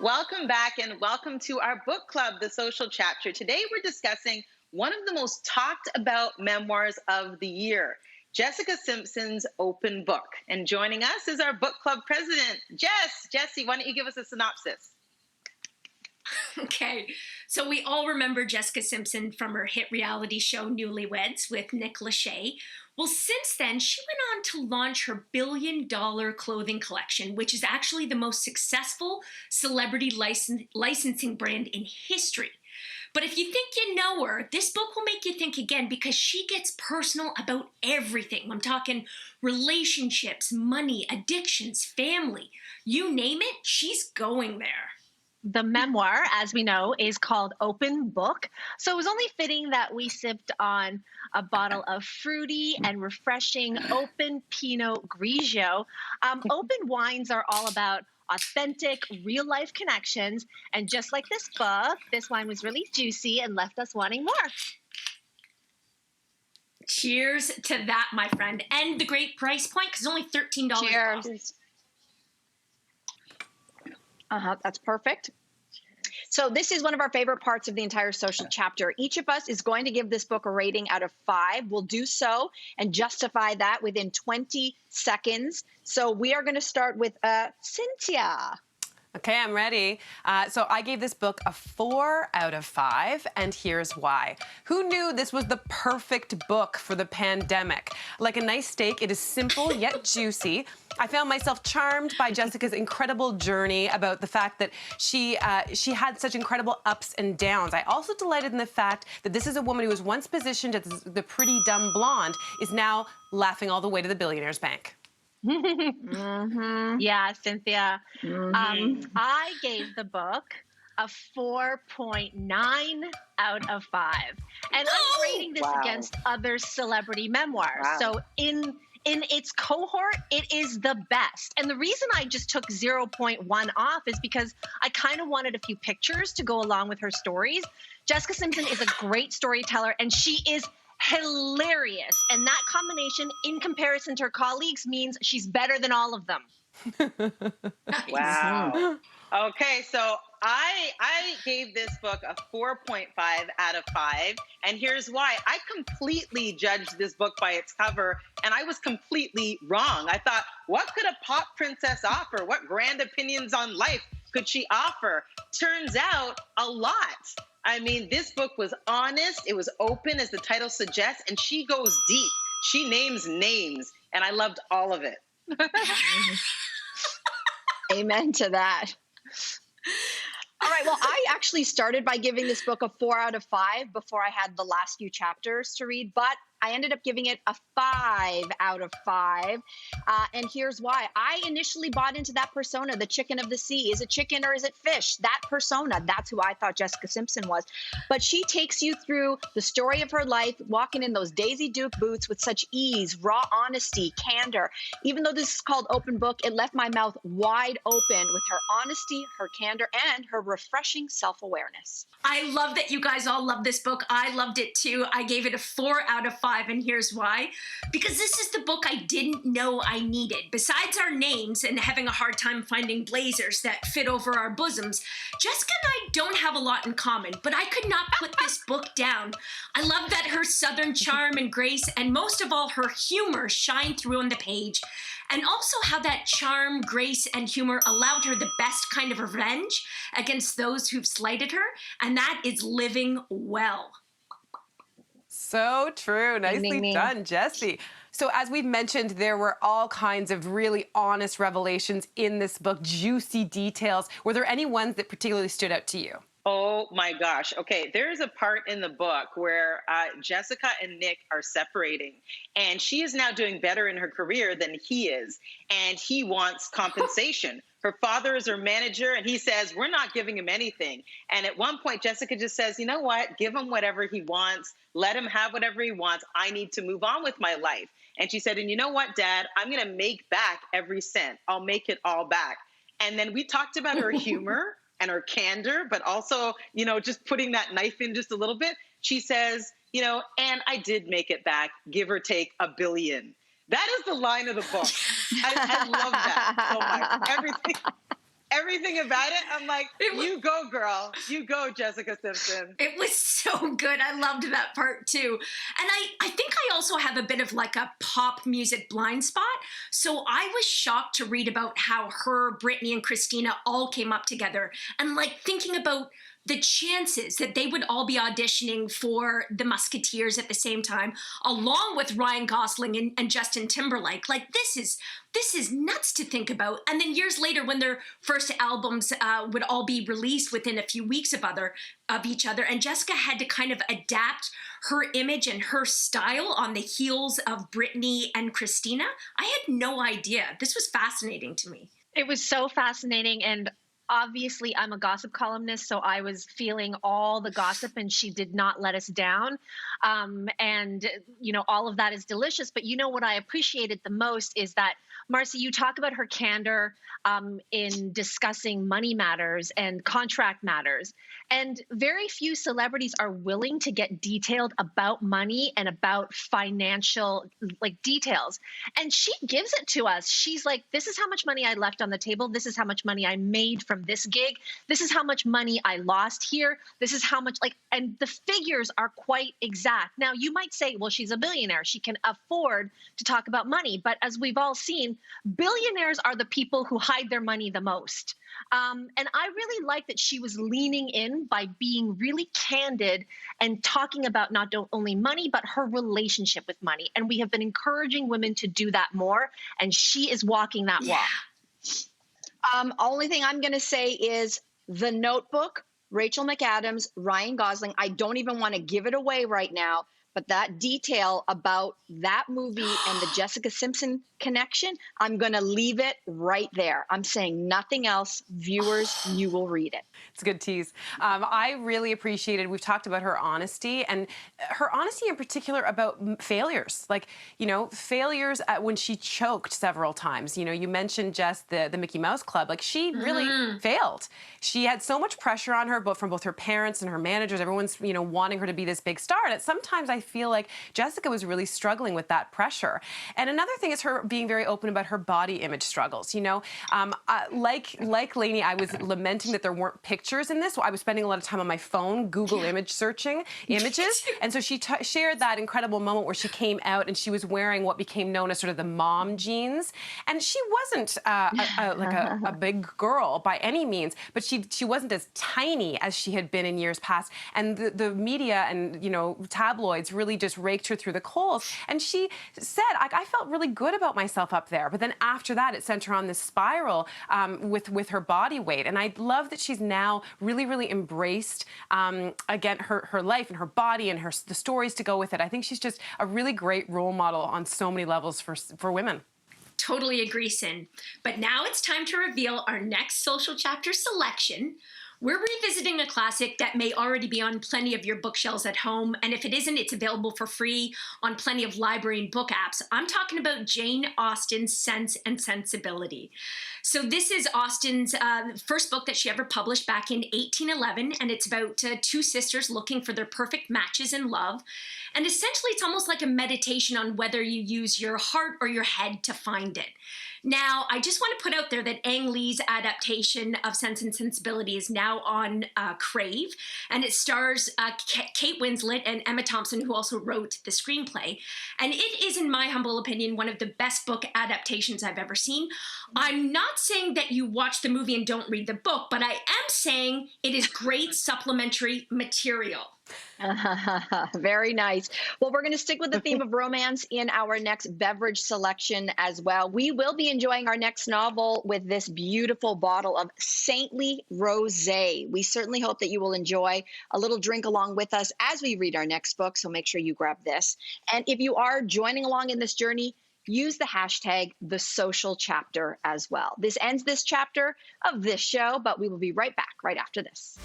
Welcome back and welcome to our book club, The Social Chapter. Today we're discussing one of the most talked about memoirs of the year, Jessica Simpson's Open Book. And joining us is our book club president, Jess. Jessie, why don't you give us a synopsis? Okay, so we all remember Jessica Simpson from her hit reality show Newlyweds with Nick Lachey. Well, since then, she went on to launch her billion-dollar clothing collection, which is actually the most successful celebrity licensing brand in history. But if you think you know her, this book will make you think again because she gets personal about everything. I'm talking relationships, money, addictions, family. You name it, she's going there. The memoir, as we know, is called Open Book. So it was only fitting that we sipped on a bottle of fruity and refreshing open Pinot Grigio. Open wines are all about authentic, real-life connections. And just like this book, this wine was really juicy and left us wanting more. Cheers to that, my friend. And the great price point, because it's only $13. Cheers. That's perfect. So this is one of our favorite parts of the entire social chapter. Each of us is going to give this book a rating out of 5. We'll do so and justify that within 20 seconds. So we are going to start with Cynthia. Okay, I'm ready. So I gave this book a 4 out of 5, and here's why. Who knew this was the perfect book for the pandemic? Like a nice steak, it is simple yet juicy. I found myself charmed by Jessica's incredible journey about the fact that she had such incredible ups and downs. I also delighted in the fact that this is a woman who was once positioned as the pretty dumb blonde, is now laughing all the way to the billionaire's bank. Yeah, Cynthia. I gave the book a 4.9 out of 5. And I'm rating this against other celebrity memoirs. Wow. So in its cohort, it is the best. And the reason I just took 0.1 off is because I kind of wanted a few pictures to go along with her stories. Jessica Simpson is a great storyteller, and she is hilarious. And that combination, in comparison to her colleagues, means she's better than all of them. Wow. Okay, so I gave this book a 4.5 out of 5, and here's why. I completely judged this book by its cover, and I was completely wrong. I thought, what could a pop princess offer? What grand opinions on life could she offer? Turns out, a lot. I mean, this book was honest, it was open, as the title suggests, and she goes deep. She names names, and I loved all of it. Amen to that. All right. Well, I actually started by giving this book a 4 out of 5 before I had the last few chapters to read, but I ended up giving it a 5 out of 5. And here's why. I initially bought into that persona, the chicken of the sea. Is it chicken or is it fish? That persona, that's who I thought Jessica Simpson was. But she takes you through the story of her life, walking in those Daisy Duke boots with such ease, raw honesty, candor. Even though this is called Open Book, it left my mouth wide open with her honesty, her candor, and her refreshing self-awareness. I love that you guys all love this book. I loved it too. I gave it a 4 out of 5, and here's why. Because this is the book I didn't know I needed. Besides our names and having a hard time finding blazers that fit over our bosoms, Jessica and I don't have a lot in common, but I could not put this book down. I love that her southern charm and grace, and most of all, her humor shine through on the page. And also how that charm, grace, and humor allowed her the best kind of revenge against those who've slighted her, and that is living well. So true. Nicely done, Jessie. So as we've mentioned, there were all kinds of really honest revelations in this book, juicy details. Were there any ones that particularly stood out to you? Oh my gosh. Okay, there's a part in the book where Jessica and Nick are separating, and she is now doing better in her career than he is, and he wants compensation. Her father is her manager, and he says, we're not giving him anything. And at one point, Jessica just says, you know what? Give him whatever he wants. Let him have whatever he wants. I need to move on with my life. And she said, and you know what, Dad? I'm going to make back every cent. I'll make it all back. And then we talked about her humor and her candor, but also, you know, just putting that knife in just a little bit. She says, you know, and I did make it back, give or take $1 billion. That is the line of the book. I love that so much. Everything everything about it. I'm like, you go, girl. You go, Jessica Simpson. It was so good. I loved that part too. And I think I also have a bit of like a pop music blind spot. So I was shocked to read about how her, Britney, and Christina all came up together, and like thinking about the chances that they would all be auditioning for the Musketeers at the same time, along with Ryan Gosling and Justin Timberlake. Like, this is nuts to think about. And then years later, when their first albums would all be released within a few weeks of each other, and Jessica had to kind of adapt her image and her style on the heels of Britney and Christina. I had no idea. This was fascinating to me. It was so fascinating, and obviously I'm a gossip columnist, so I was feeling all the gossip, and she did not let us down. And, all of that is delicious. But what I appreciated the most is that, Marcy, you talk about her candor in discussing money matters and contract matters. And very few celebrities are willing to get detailed about money and about financial details. And she gives it to us. She's like, this is how much money I left on the table. This is how much money I made from this gig. This is how much money I lost here. This is how much and the figures are quite exact. Now, you might say, well, she's a billionaire. She can afford to talk about money. But as we've all seen, billionaires are the people who hide their money the most. And I really like that she was leaning in by being really candid and talking about not only money, but her relationship with money. And we have been encouraging women to do that more. And she is walking that walk. Only thing I'm going to say is The Notebook, Rachel McAdams, Ryan Gosling. I don't even want to give it away right now, but that detail about that movie and the Jessica Simpson connection, I'm going to leave it right there. I'm saying nothing else. Viewers, you will read it. It's a good tease. I really appreciated, we've talked about her honesty, and her honesty in particular about failures. Failures when she choked several times. You mentioned, Jess, the Mickey Mouse Club. She really failed. She had so much pressure on her, from both her parents and her managers. Everyone's, wanting her to be this big star. And sometimes I feel like Jessica was really struggling with that pressure. And another thing is her being very open about her body image struggles. Like Lainey, I was lamenting that there weren't pictures in this. So I was spending a lot of time on my phone, Google image searching images. And so she shared that incredible moment where she came out and she was wearing what became known as sort of the mom jeans. And she wasn't a big girl by any means, but she wasn't as tiny as she had been in years past. And the media and, tabloids really just raked her through the coals. And she said, I felt really good about myself up there. But then after that, it sent her on this spiral with her body weight. And I love that she's now really, really embraced, again, her life and her body and the stories to go with it. I think she's just a really great role model on so many levels for women. Totally agree, Sin. But now it's time to reveal our next social chapter selection. We're revisiting a classic that may already be on plenty of your bookshelves at home, and if it isn't, it's available for free on plenty of library and book apps. I'm talking about Jane Austen's Sense and Sensibility. So this is Austen's first book that she ever published back in 1811, and it's about two sisters looking for their perfect matches in love. And essentially, it's almost like a meditation on whether you use your heart or your head to find it. Now, I just want to put out there that Ang Lee's adaptation of Sense and Sensibility is now on Crave, and it stars Kate Winslet and Emma Thompson, who also wrote the screenplay. And it is, in my humble opinion, one of the best book adaptations I've ever seen. I'm not saying that you watch the movie and don't read the book, but I am saying it is great supplementary material. Very nice. Well, we're going to stick with the theme of romance in our next beverage selection as well. We will be enjoying our next novel with this beautiful bottle of Saintly Rosé. We certainly hope that you will enjoy a little drink along with us as we read our next book, so make sure you grab this. And if you are joining along in this journey, use the hashtag #TheSocialChapter as well. This ends this chapter of this show, but we will be right back right after this.